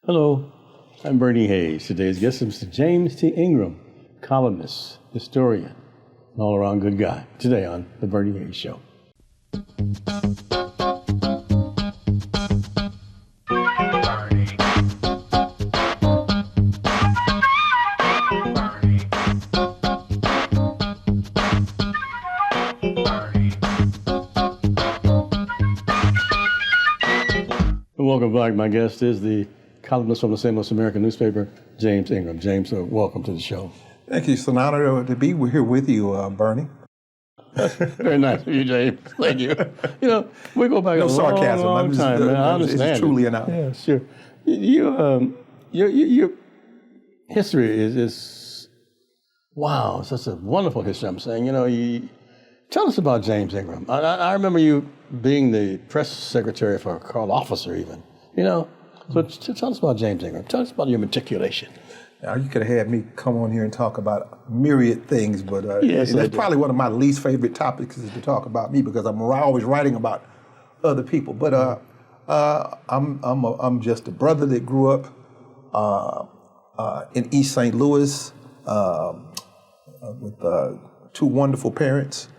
Hello, I'm Bernie Hayes. Today's guest is Mr. James T. Ingram, columnist, historian, and all-around good guy. Today on The Bernie Hayes Show. Welcome back. My guest is the columnist from the St. Louis American newspaper, James Ingram. James, welcome to the show. Thank you. It's an honor to be here with you, Bernie. Very nice of you, James. Thank you. You know, we go back a long time, man. I understand. It's truly an honor. Yeah, sure. Your history is wow, such a wonderful history. I'm saying, tell us about James Ingram. I remember you being the press secretary for Carl Officer, even. So tell us about James Ingram. Tell us about your matriculation. Now, you could have had me come on here and talk about myriad things, but yes, that's probably one of my least favorite topics is to talk about me because I'm always writing about other people. But I'm just a brother that grew up in East St. Louis with two wonderful parents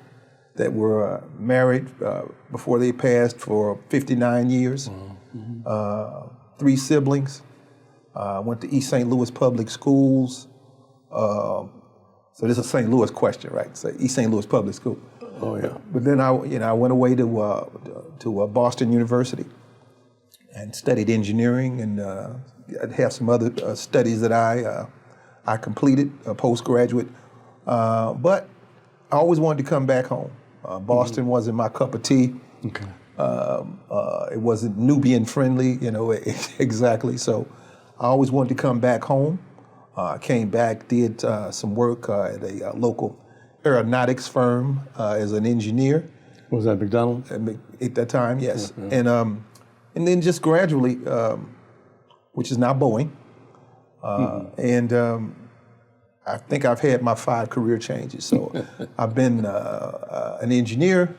that were married before they passed for 59 years. Mm-hmm. 3 siblings. Went to East St. Louis public schools. So this is a St. Louis question, right? So East St. Louis public school. Oh yeah. But then I went away to Boston University and studied engineering, and I have some other studies that I completed, postgraduate. But I always wanted to come back home. Boston wasn't my cup of tea. Okay. It wasn't Nubian friendly, exactly. So I always wanted to come back home. Came back, did some work at a local aeronautics firm as an engineer. Was that McDonald's? At that time, yes. Mm-hmm. And then just gradually, which is now Boeing, and I think I've had my 5 career changes. So I've been an engineer.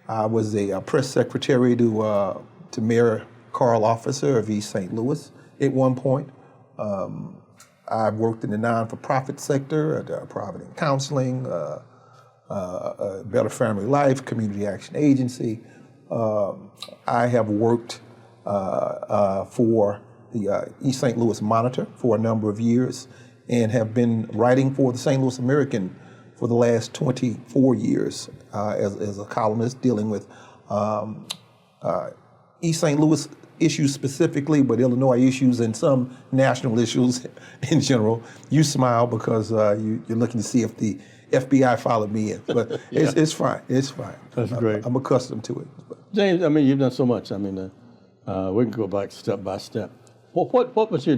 I was a press secretary to Mayor Carl Officer of East St. Louis at one point. I worked in the non-for-profit sector at Providence Counseling, Better Family Life, Community Action Agency. I have worked for the East St. Louis Monitor for a number of years and have been writing for the St. Louis American for the last 24 years as a columnist dealing with East St. Louis issues specifically, but Illinois issues and some national issues in general. You smile because you're looking to see if the FBI followed me in, but yeah. it's fine. It's fine. That's great. I'm accustomed to it. James, you've done so much. We can go back step by step. What was your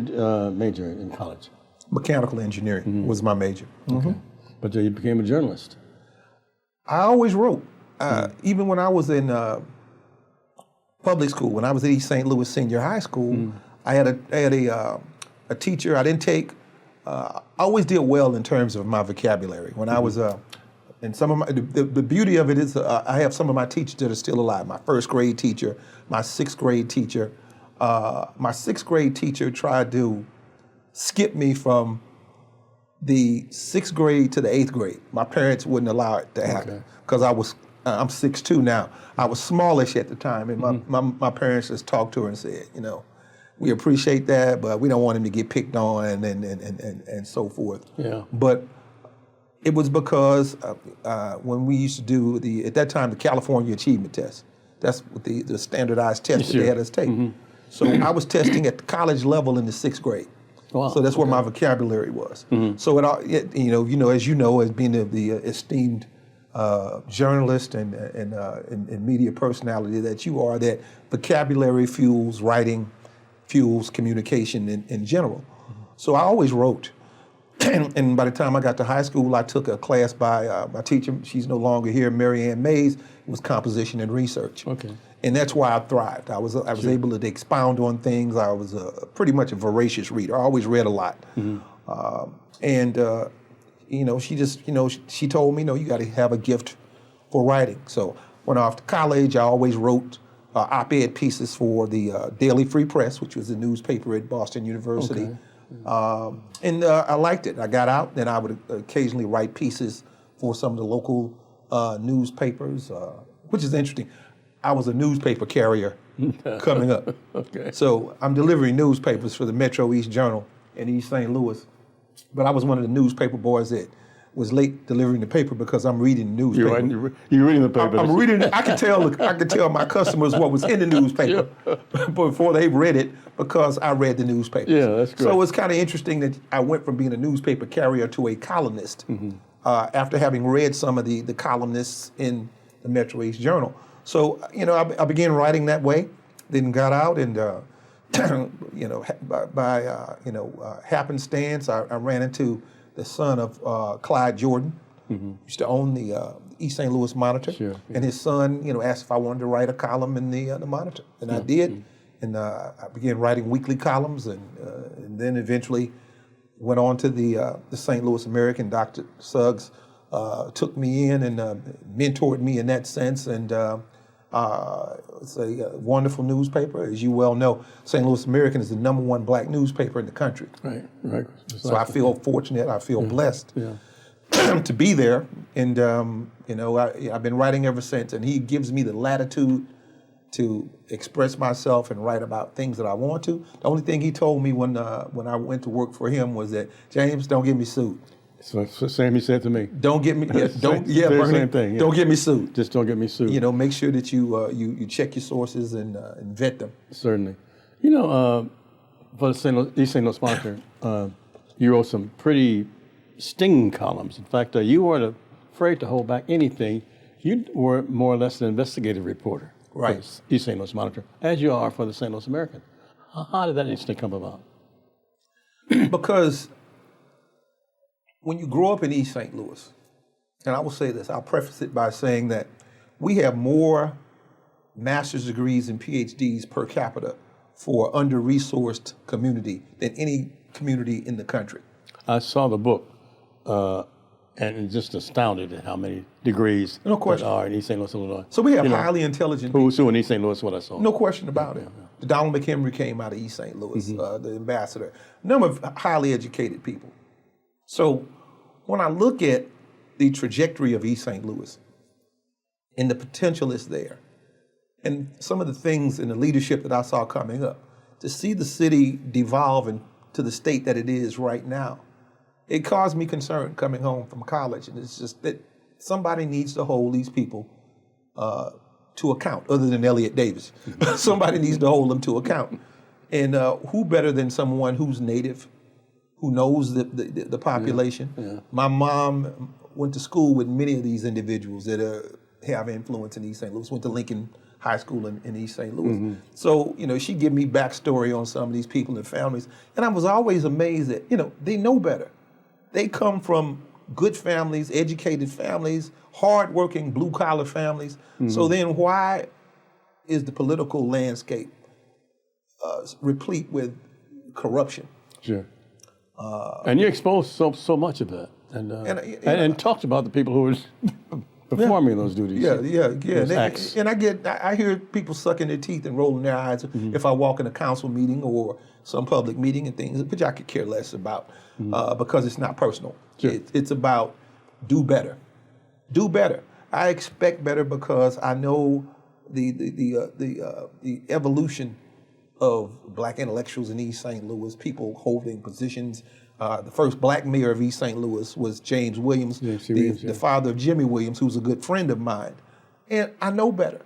major in college? Mechanical engineering was my major. Okay. Mm-hmm. But you became a journalist. I always wrote. Even when I was in public school, when I was at East St. Louis Senior High School, I had a teacher I didn't take. I always did well in terms of my vocabulary. When I was, and some of my, the beauty of it is I have some of my teachers that are still alive. My 1st grade teacher, my 6th grade teacher. My 6th grade teacher tried to skip me from the 6th grade to the 8th grade. My parents wouldn't allow it to happen because I'm 6'2" now. I was smallish at the time, and my parents just talked to her and said, we appreciate that, but we don't want him to get picked on and so forth. Yeah. But it was because when we used to do at that time, the California Achievement Test. That's what the standardized test that they had us take. Mm-hmm. So I was testing at the college level in the 6th grade. Wow. So that's where my vocabulary was. Mm-hmm. So as being the esteemed journalist and media personality that you are, that vocabulary fuels writing, fuels communication in general. Mm-hmm. So I always wrote. And by the time I got to high school, I took a class by my teacher. She's no longer here, Mary Ann Mays. It was composition and research. Okay. And that's why I thrived. I was able to expound on things. I was pretty much a voracious reader. I always read a lot. Mm-hmm. She told me, you got to have a gift for writing. So when I went off to college, I always wrote op-ed pieces for the Daily Free Press, which was a newspaper at Boston University. Okay. And I liked it. I got out, then I would occasionally write pieces for some of the local newspapers, which is interesting. I was a newspaper carrier coming up. Okay. So I'm delivering newspapers for the Metro East Journal in East St. Louis. But I was one of the newspaper boys that was late delivering the paper because I'm reading the newspaper. You're reading the paper. I'm reading it. I could tell my customers what was in the newspaper before they read it because I read the newspaper. Yeah, that's great. So it's kind of interesting that I went from being a newspaper carrier to a columnist after having read some of the columnists in the Metro East Journal. So I began writing that way. Then got out and by happenstance, I ran into the son of Clyde Jordan, used to own the East St. Louis Monitor, Sure, yeah. and his son, asked if I wanted to write a column in the Monitor, and I did, and I began writing weekly columns, and then eventually went on to the St. Louis American. Dr. Suggs took me in and mentored me in that sense, and it's a wonderful newspaper. As you well know, St. Louis American is the #1 black newspaper in the country. Right. So I feel fortunate, I feel blessed to be there. And, I've been writing ever since. And he gives me the latitude to express myself and write about things that I want to. The only thing he told me when I went to work for him was that, James, don't get me sued. So it's the same he said to me. Don't get me, Bernie, same thing. Yeah. Don't get me sued. Just don't get me sued. Make sure that you check your sources and vet them. Certainly. For the East St. Louis Monitor, you wrote some pretty stinging columns. In fact, you weren't afraid to hold back anything. You were more or less an investigative reporter for the East St. Louis Monitor, as you are for the St. Louis American. How did that incident come about? Because when you grow up in East St. Louis, and I will say this, I'll preface it by saying that we have more master's degrees and PhDs per capita for under-resourced community than any community in the country. I saw the book and just astounded at how many degrees No question. there are in East St. Louis, Illinois. So we have highly intelligent people. Who's who in East St. Louis, what I saw. No question about it. Donald McHenry came out of East St. Louis, the ambassador. Number of highly educated people. So when I look at the trajectory of East St. Louis and the potential is there, and some of the things in the leadership that I saw coming up, to see the city devolve into the state that it is right now, it caused me concern coming home from college. And it's just that somebody needs to hold these people to account, other than Elliot Davis. Somebody needs to hold them to account. And who better than someone who's native, who knows the population? Yeah. My mom went to school with many of these individuals that have influence in East St. Louis, went to Lincoln High School in East St. Louis. So, she give me backstory on some of these people and families. And I was always amazed that, they know better. They come from good families, educated families, hardworking blue-collar families. So then why is the political landscape replete with corruption? Sure. And you exposed so much of that, and talked about the people who were performing those duties. Yeah. And I hear people sucking their teeth and rolling their eyes if I walk in a council meeting or some public meeting and things, which I could care less about because it's not personal. Sure. It's about do better. Do better. I expect better because I know the evolution of black intellectuals in East St. Louis, people holding positions. The first black mayor of East St. Louis was James Williams, the father of Jimmy Williams, who's a good friend of mine. And I know better.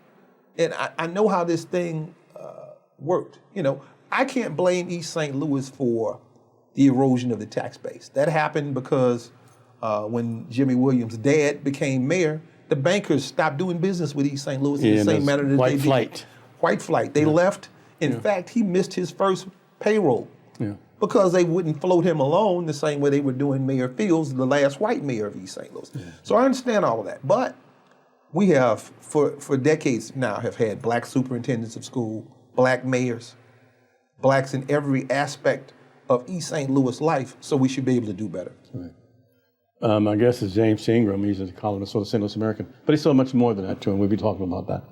And I know how this thing worked. I can't blame East St. Louis for the erosion of the tax base. That happened because when Jimmy Williams' dad became mayor, the bankers stopped doing business with East St. Louis in the same manner that they did. White flight. They left. In fact, he missed his first payroll because they wouldn't float him alone the same way they were doing Mayor Fields, the last white mayor of East St. Louis. So I understand all of that. But we have, for decades now, have had black superintendents of school, black mayors, blacks in every aspect of East St. Louis life, so we should be able to do better. Right. My guest is James Ingram. He's a columnist for the St. Louis American, but he's so much more than that too, and we'll be talking about that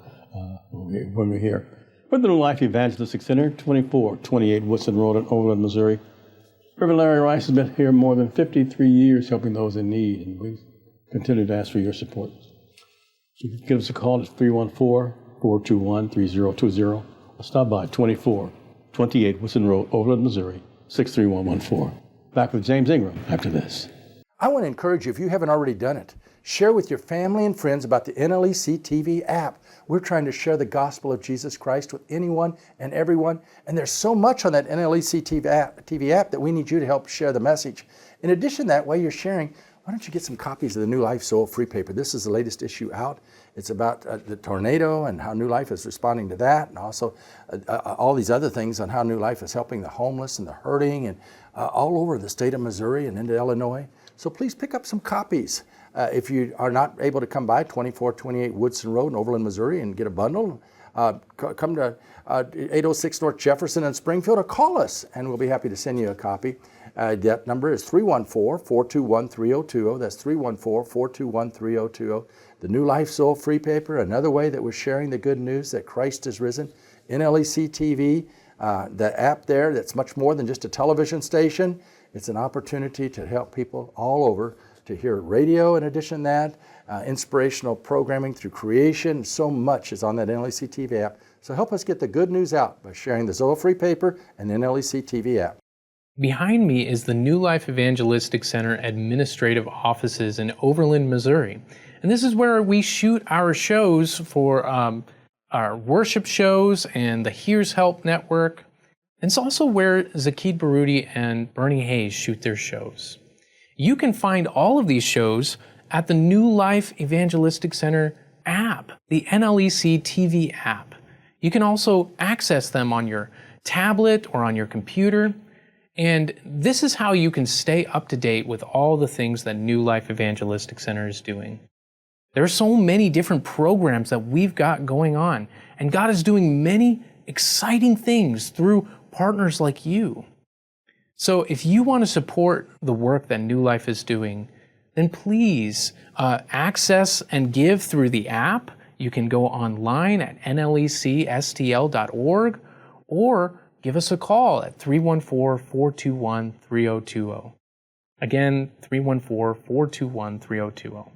when we're here. We're the New Life Evangelistic Center, 2428 Woodson Road in Overland, Missouri. Reverend Larry Rice has been here more than 53 years helping those in need, and we continue to ask for your support. So you can give us a call at 314-421-3020 or stop by 2428 Woodson Road, Overland, Missouri, 63114. Back with James Ingram after this. I want to encourage you, if you haven't already done it, share with your family and friends about the NLEC TV app. We're trying to share the gospel of Jesus Christ with anyone and everyone, and there's so much on that NLEC TV app that we need you to help share the message. In addition to that, while you're sharing, why don't you get some copies of the New Life Soul Free Paper? This is the latest issue out. It's about the tornado and how New Life is responding to that, and also all these other things on how New Life is helping the homeless and the hurting, and all over the state of Missouri and into Illinois. So please pick up some copies. If you are not able to come by 2428 Woodson Road in Overland, Missouri and get a bundle, come to 806 North Jefferson in Springfield or call us and we'll be happy to send you a copy. That number is 314-421-3020. That's 314-421-3020. The New Life Soul Free Paper, another way that we're sharing the good news that Christ is risen. NLEC TV, the app there that's much more than just a television station. It's an opportunity to help people all over to hear radio in addition to that, inspirational programming through creation. So much is on that NLEC TV app. So help us get the good news out by sharing the Zoe Free Paper and the NLEC TV app. Behind me is the New Life Evangelistic Center administrative offices in Overland, Missouri. And this is where we shoot our shows for our worship shows and the Here's Help Network. And it's also where Zakid Baruti and Bernie Hayes shoot their shows. You can find all of these shows at the New Life Evangelistic Center app, the NLEC TV app. You can also access them on your tablet or on your computer. And this is how you can stay up to date with all the things that New Life Evangelistic Center is doing. There are so many different programs that we've got going on, and God is doing many exciting things through partners like you. So if you want to support the work that New Life is doing, then please access and give through the app. You can go online at nlecstl.org or give us a call at 314-421-3020. Again, 314-421-3020.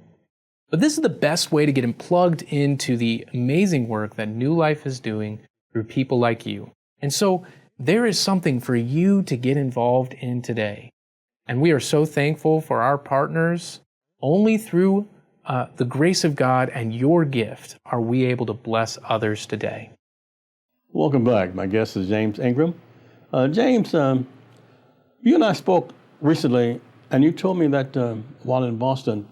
But this is the best way to get plugged into the amazing work that New Life is doing through people like you. And so there is something for you to get involved in today. And we are so thankful for our partners. Only through the grace of God and your gift are we able to bless others today. Welcome back. My guest is James Ingram. James, you and I spoke recently, and you told me that while in Boston,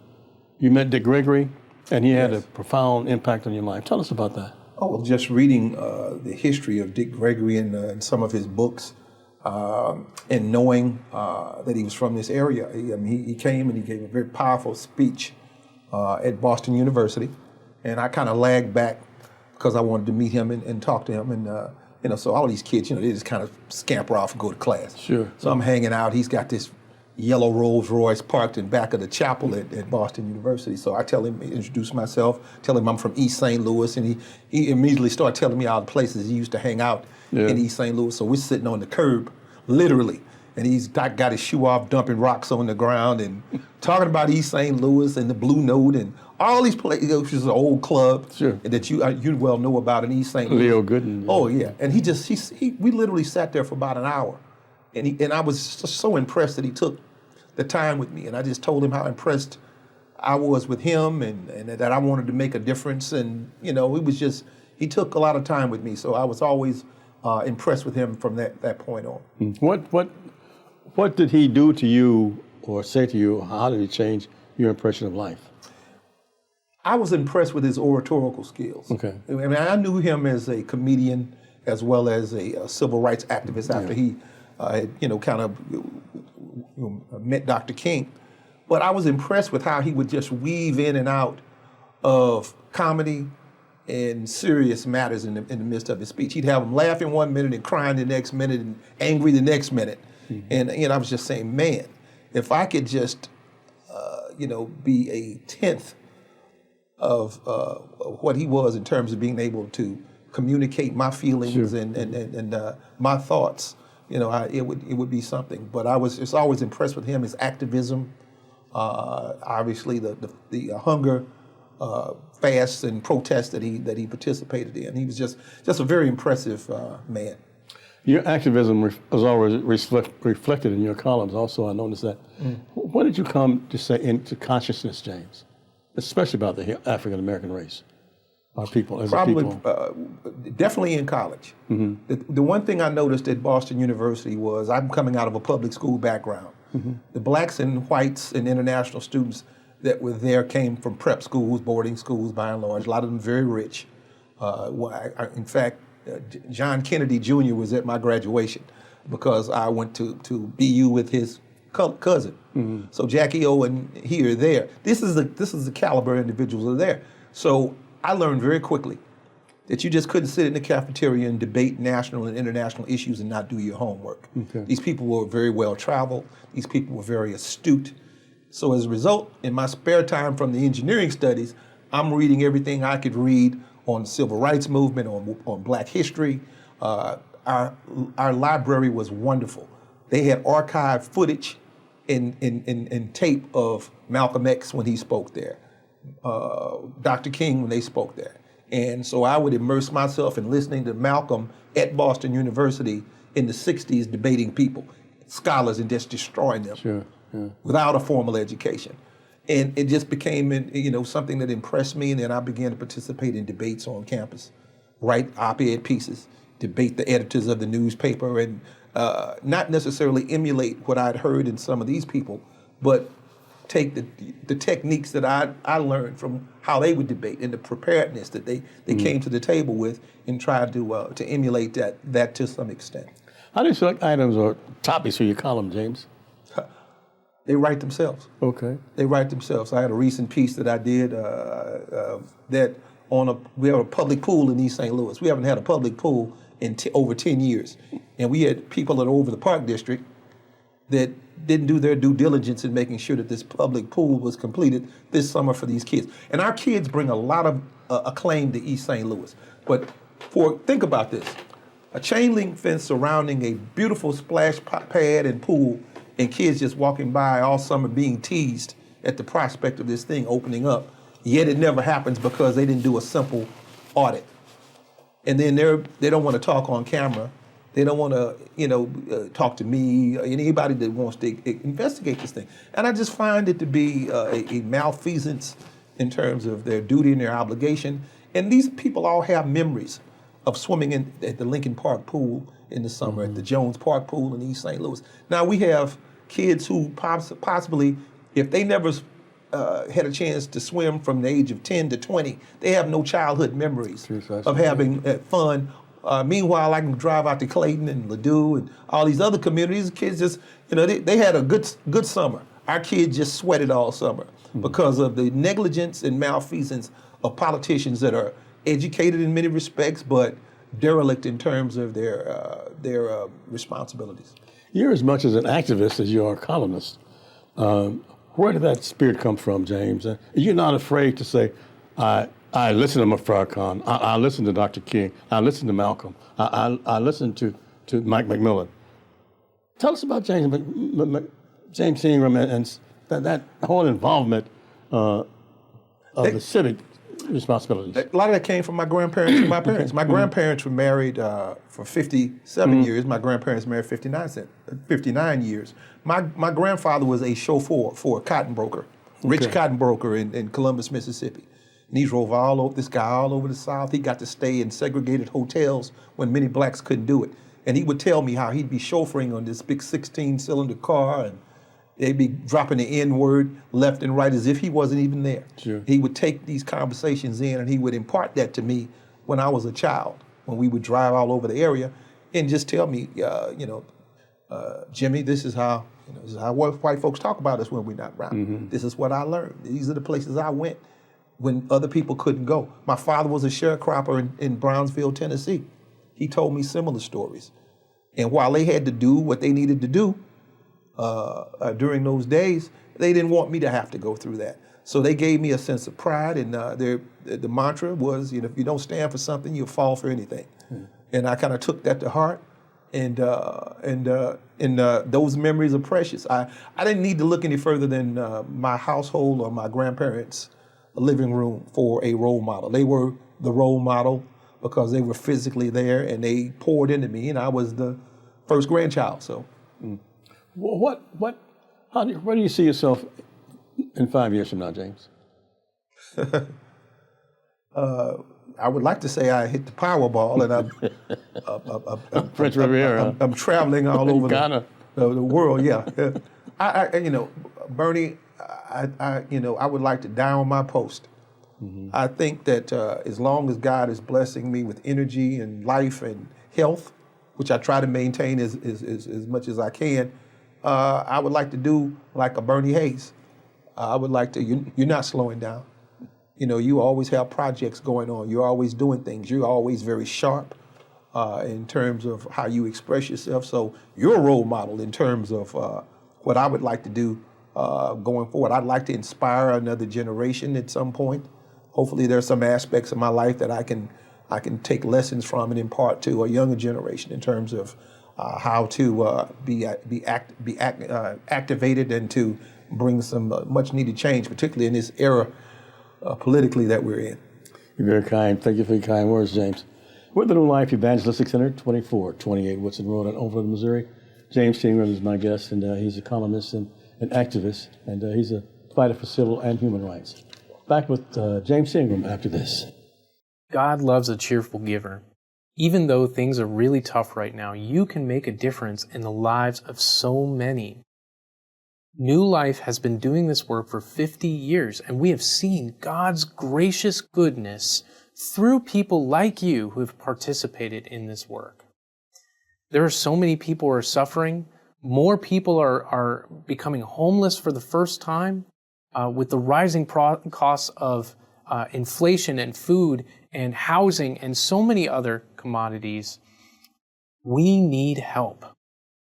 you met Dick Gregory, and he had a profound impact on your life. Tell us about that. Oh, well, just reading the history of Dick Gregory and some of his books, and knowing that he was from this area. He came and he gave a very powerful speech at Boston University, and I kind of lagged back because I wanted to meet him and talk to him. And so all these kids, they just kind of scamper off and go to class. Sure. So I'm hanging out. He's got this yellow Rolls Royce parked in back of the chapel at Boston University. So I tell him, introduce myself, tell him I'm from East St. Louis, and he immediately started telling me all the places he used to hang out in East St. Louis. So we're sitting on the curb, literally, and he's got his shoe off, dumping rocks on the ground and talking about East St. Louis and the Blue Note and all these places, which is an old club that you well know about in East St. Louis. Leo Gooden. Oh yeah, and we literally sat there for about an hour, and I was just so impressed that he took the time with me, and I just told him how impressed I was with him, and that I wanted to make a difference, and it was just, he took a lot of time with me, so I was always impressed with him from that point on. What did he do to you or say to you? How did he change your impression of life? I was impressed with his oratorical skills. Okay. I mean, I knew him as a comedian as well as a civil rights activist after he met Dr. King. But I was impressed with how he would just weave in and out of comedy and serious matters in the midst of his speech. He'd have them laughing 1 minute and crying the next minute and angry the next minute. Mm-hmm. And I was just saying, man, if I could just be a tenth of what he was in terms of being able to communicate my feelings and my thoughts, it would be something. But I was just always impressed with him, his activism, obviously the hunger fasts and protests that he participated in. He was just a very impressive man. Your activism was always reflected in your columns. Also, I noticed that. When did you come to say into consciousness, James, especially about the African American race, our people as Probably, a people? definitely in college. The one thing I noticed at Boston University was I'm coming out of a public school background. The blacks and whites and international students that were there came from prep schools, boarding schools by and large, a lot of them very rich. In fact, John Kennedy Jr. was at my graduation because I went to BU with his cousin. So Jackie O and he are there. This is the caliber of individuals that are there. So I learned very quickly that you just couldn't sit in the cafeteria and debate national and international issues and not do your homework. These people were very well traveled. These people were very astute. So as a result, in my spare time from the engineering studies, I'm reading everything I could read on the civil rights movement, on black history. Our library was wonderful. They had archived footage and tape of Malcolm X when he spoke there, Dr. King when they spoke there. And so I would immerse myself in listening to Malcolm at Boston University in the 60s debating people, scholars, and just destroying them without a formal education. And it just became, something that impressed me, and then I began to participate in debates on campus, write op-ed pieces, debate the editors of the newspaper, and not necessarily emulate what I'd heard in some of these people, but take the techniques that I learned from how they would debate and the preparedness that they came to the table with, and try to emulate that to some extent. How do you select items or topics for your column, James? They write themselves. Okay. They write themselves. I had a recent piece that I did we have a public pool in East St. Louis. We haven't had a public pool in over 10 years. And we had people that over the Park District that didn't do their due diligence in making sure that this public pool was completed this summer for these kids. And our kids bring a lot of acclaim to East St. Louis. But think about this, a chain link fence surrounding a beautiful splash pad and pool, and kids just walking by all summer being teased at the prospect of this thing opening up, yet it never happens because they didn't do a simple audit. And then they don't want to talk on camera. They don't want to, talk to me or anybody that wants to investigate this thing. And I just find it to be a malfeasance in terms of their duty and their obligation. And these people all have memories of swimming at the Lincoln Park pool in the summer, at the Jones Park pool in East St. Louis. Now we have kids who possibly, if they never had a chance to swim from the age of 10 to 20, they have no childhood memories of having fun. Meanwhile, I can drive out to Clayton and Ladue and all these other communities. Kids just, they had a good summer. Our kids just sweated all summer because of the negligence and malfeasance of politicians that are educated in many respects, but derelict in terms of their responsibilities. You're as much as an activist as you are a columnist. Where did that spirit come from, James? You're not afraid to say, I listen to Farrakhan, I listen to Dr. King, I listen to Malcolm, I listen to Mike McMillan. Tell us about James Ingram and that whole involvement of the civic responsibilities. A lot of that came from my grandparents and my parents. My grandparents were married for 57 years. My grandparents married 59 years. My grandfather was a chauffeur for a cotton broker, rich cotton broker in Columbus, Mississippi. And he drove this guy all over the South. He got to stay in segregated hotels when many blacks couldn't do it. And he would tell me how he'd be chauffeuring on this big 16-cylinder car, and they'd be dropping the N-word left and right as if he wasn't even there. Sure. He would take these conversations in, and he would impart that to me when I was a child, when we would drive all over the area, and just tell me, Jimmy, this is how white folks talk about us when we're not around. This is what I learned. These are the places I went when other people couldn't go. My father was a sharecropper in Brownsville, Tennessee. He told me similar stories. And while they had to do what they needed to do during those days, they didn't want me to have to go through that. So they gave me a sense of pride, and the mantra was, if you don't stand for something, you'll fall for anything. And I kind of took that to heart, and those memories are precious. I didn't need to look any further than my household or my grandparents' living room for a role model. They were the role model because they were physically there, and they poured into me, and I was the first grandchild. So, Where do you see yourself in 5 years from now, James? I would like to say I hit the Powerball, and French Riviera. I'm traveling all over Ghana. the world. Yeah, Bernie, I would like to die on my post. I think that as long as God is blessing me with energy and life and health, which I try to maintain as much as I can, I would like to do like a Bernie Hayes. I would like to. You're not slowing down. You always have projects going on. You're always doing things. You're always very sharp in terms of how you express yourself. So you're a role model in terms of what I would like to do going forward. I'd like to inspire another generation at some point. Hopefully there's some aspects of my life that I can take lessons from and impart to a younger generation in terms of how to be activated and to bring some much needed change, particularly in this era politically that we're in. You're very kind. Thank you for your kind words, James. We're at the New Life Evangelistic Center, 2428 Woodson Road in Overland, Missouri. James T. Ingram is my guest, and he's a columnist and an activist, and he's a fighter for civil and human rights. Back with James T. Ingram after this. God loves a cheerful giver. Even though things are really tough right now, you can make a difference in the lives of so many. New Life has been doing this work for 50 years, and we have seen God's gracious goodness through people like you who have participated in this work. There are so many people who are suffering. More people are becoming homeless for the first time with the rising costs of inflation and food and housing and so many other commodities. We need help.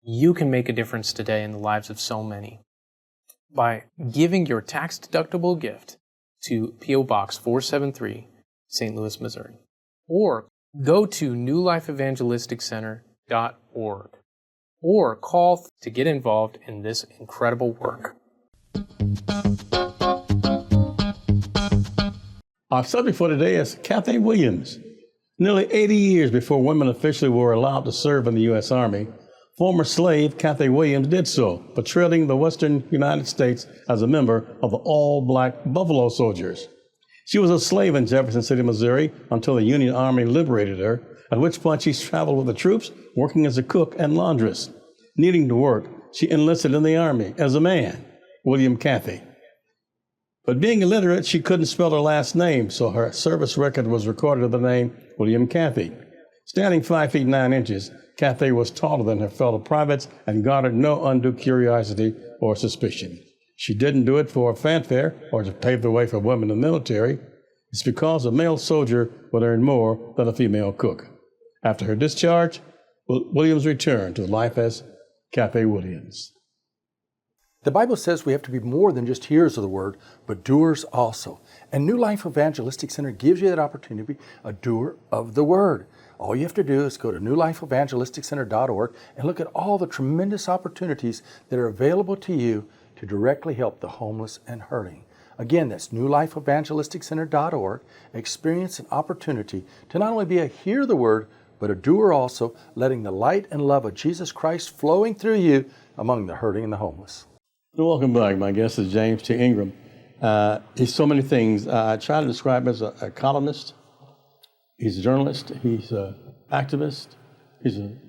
You can make a difference today in the lives of so many by giving your tax-deductible gift to P.O. Box 473, St. Louis, Missouri. Or go to newlifeevangelisticcenter.org or call to get involved in this incredible work. Our subject for today is Kathy Williams. Nearly 80 years before women officially were allowed to serve in the U.S. Army, former slave Kathy Williams did so, patrolling the western United States as a member of the all-black Buffalo Soldiers. She was a slave in Jefferson City, Missouri, until the Union Army liberated her, at which point she traveled with the troops, working as a cook and laundress. Needing to work, she enlisted in the Army as a man, William Cathy. But being illiterate, she couldn't spell her last name, so her service record was recorded with the name William Cathy. Standing 5 feet 9 inches, Cathy was taller than her fellow privates and garnered no undue curiosity or suspicion. She didn't do it for fanfare or to pave the way for women in the military. It's because a male soldier would earn more than a female cook. After her discharge, Williams returned to life as Cathy Williams. The Bible says we have to be more than just hearers of the word, but doers also. And New Life Evangelistic Center gives you that opportunity to be a doer of the word. All you have to do is go to newlifeevangelisticcenter.org and look at all the tremendous opportunities that are available to you to directly help the homeless and hurting. Again, that's newlifeevangelisticcenter.org. Experience an opportunity to not only be a hearer of the word, but a doer also, letting the light and love of Jesus Christ flowing through you among the hurting and the homeless. Welcome back. My guest is James T. Ingram. He's so many things. I try to describe him as a columnist. He's a journalist. He's an activist. He's an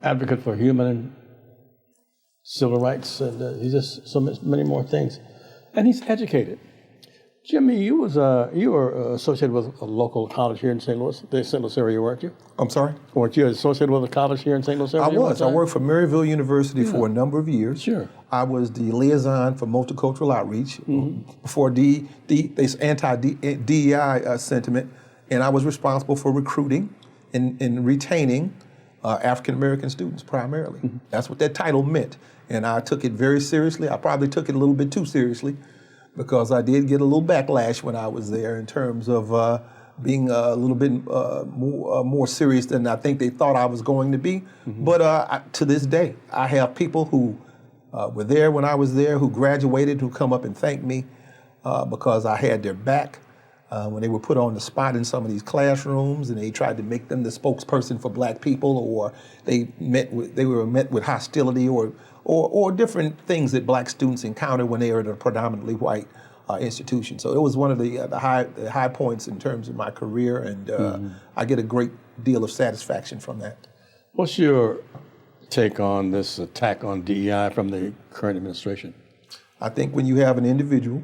advocate for human and civil rights. And he's just so many more things. And he's educated. Jimmy, you were associated with a local college here in St. Louis, the St. Louis area, weren't you? I'm sorry? Weren't you associated with a college here in St. Louis area? I was. I worked for Maryville University for a number of years. Sure. I was the liaison for multicultural outreach before this anti-DEI sentiment, and I was responsible for recruiting and retaining African-American students primarily. That's what that title meant, and I took it very seriously. I probably took it a little bit too seriously. because I did get a little backlash when I was there in terms of being a little bit more serious than I think they thought I was going to be. But to this day, I have people who were there when I was there, who graduated, who come up and thank me because I had their back. When they were put on the spot in some of these classrooms and they tried to make them the spokesperson for black people, or they were met with hostility or different things that black students encounter when they are at a predominantly white institution. So it was one of the high points in terms of my career, and I get a great deal of satisfaction from that. What's your take on this attack on DEI from the current administration? I think when you have an individual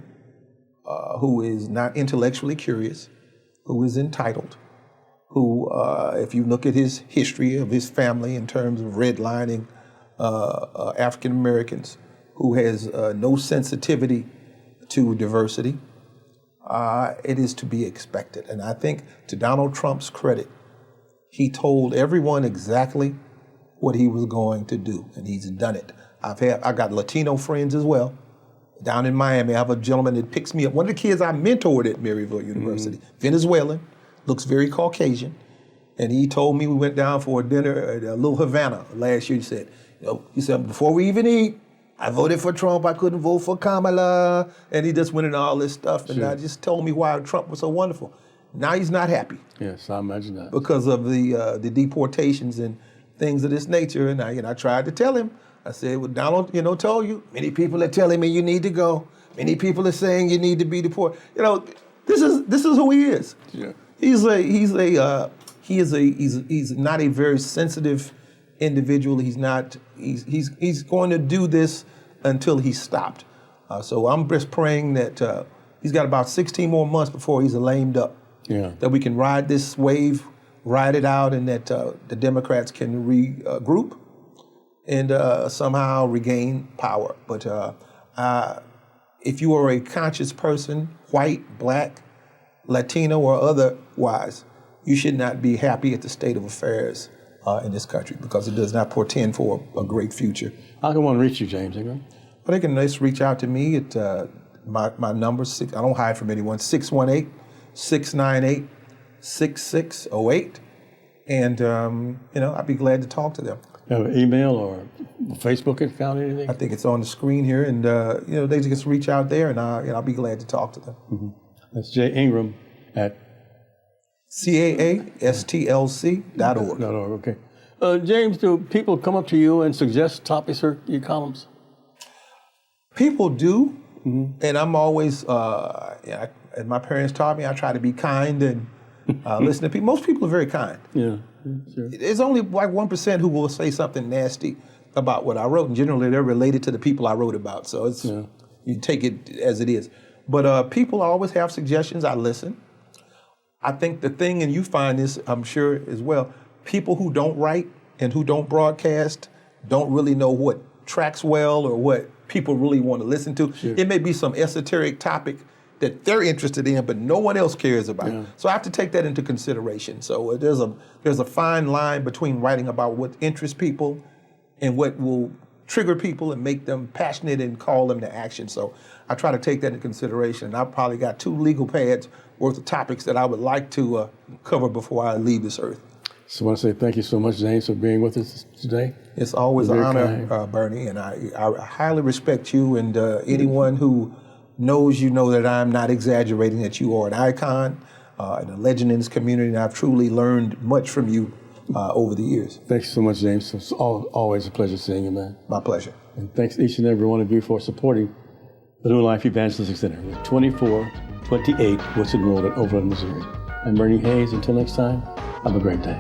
who is not intellectually curious, who is entitled, who, if you look at his history of his family in terms of redlining African Americans, who has no sensitivity to diversity, it is to be expected. And I think, to Donald Trump's credit, he told everyone exactly what he was going to do, and he's done it. I got Latino friends as well. Down in Miami, I have a gentleman that picks me up. One of the kids I mentored at Maryville University, Venezuelan, looks very Caucasian, and he told me, we went down for a dinner at Little Havana last year. He said, before we even eat, I voted for Trump, I couldn't vote for Kamala, and he just went into all this stuff, and I just told me why Trump was so wonderful. Now he's not happy. Yes, I imagine that. Because of the deportations and things of this nature, and I tried to tell him. I said, well, Donald, told you. Many people are telling me you need to go. Many people are saying you need to be deported. This is who he is. Yeah. He's not a very sensitive individual. He's going to do this until he's stopped. So I'm just praying that he's got about 16 more months before he's lamed up. Yeah. That we can ride this wave, ride it out, and that the Democrats can regroup and somehow regain power. But if you are a conscious person, white, black, Latino, or otherwise, you should not be happy at the state of affairs in this country, because it does not portend for a great future. How can one reach you, James Ingram? Well, they can just reach out to me at my number, I don't hide from anyone, 618-698-6608. And, I'd be glad to talk to them. You have an email or Facebook account or anything? I think it's on the screen here, and they just reach out there, and I'll be glad to talk to them. Mm-hmm. That's J. Ingram at CAASTLC.org. Okay. James, do people come up to you and suggest topics for your columns? People do, and I'm always, as my parents taught me, I try to be kind and listen to people. Most people are very kind. Yeah, sure. There's only like 1% who will say something nasty about what I wrote, and generally they're related to the people I wrote about. So you take it as it is. But people always have suggestions. I listen. I think the thing, and you find this, I'm sure as well, people who don't write and who don't broadcast don't really know what tracks well or what people really want to listen to. Sure. It may be some esoteric topic that they're interested in, but no one else cares about. Yeah. So I have to take that into consideration. So there's a fine line between writing about what interests people and what will trigger people and make them passionate and call them to action. So I try to take that into consideration. And I've probably got 2 legal pads worth of topics that I would like to cover before I leave this earth. So I want to say thank you so much, James, for being with us today. It's always an honor, Bernie, and I highly respect you, and anyone who knows that I'm not exaggerating, that you are an icon and a legend in this community, and I've truly learned much from you over the years. Thanks so much, James. It's always a pleasure seeing you, man. My pleasure. And thanks each and every one of you for supporting the New Life Evangelistic Center with 2428 Woodson Road in Overland, Missouri. I'm Bernie Hayes. Until next time, have a great day.